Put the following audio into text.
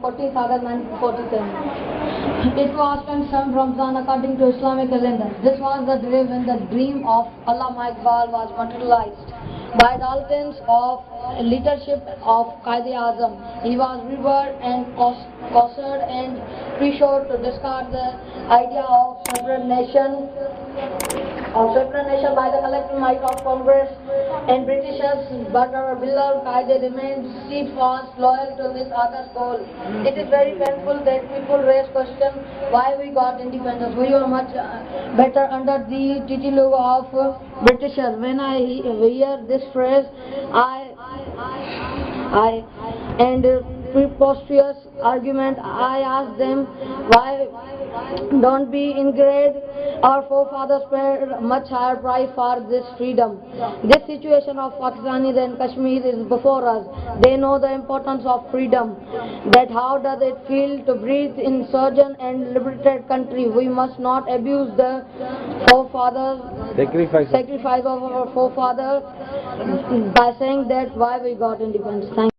14th August 1947. It was 27th Ramzan according to Islamic calendar. This was the day when the dream of Allama Iqbal was materialized. By the influence of leadership of Quaid-e-Azam, he was revered and cautioned and pressured to discard the idea of separate nation by the collective might of Congress and Britishers, but our beloved Qaeda remained steadfast, loyal to this August goal. It is very painful that people raise question why we got independence. We were much better under the tutelage of Britishers. When I hear this phrase, I and preposterous argument, I ask them why don't be ingrained. Our forefathers paid much higher price for this freedom. This situation of Pakistanis and Kashmir is before us. They know the importance of freedom. That how does it feel to breathe in sojourn and liberated country. We must not abuse the forefathers sacrifice of our forefathers by saying that why we got independence. Thank you.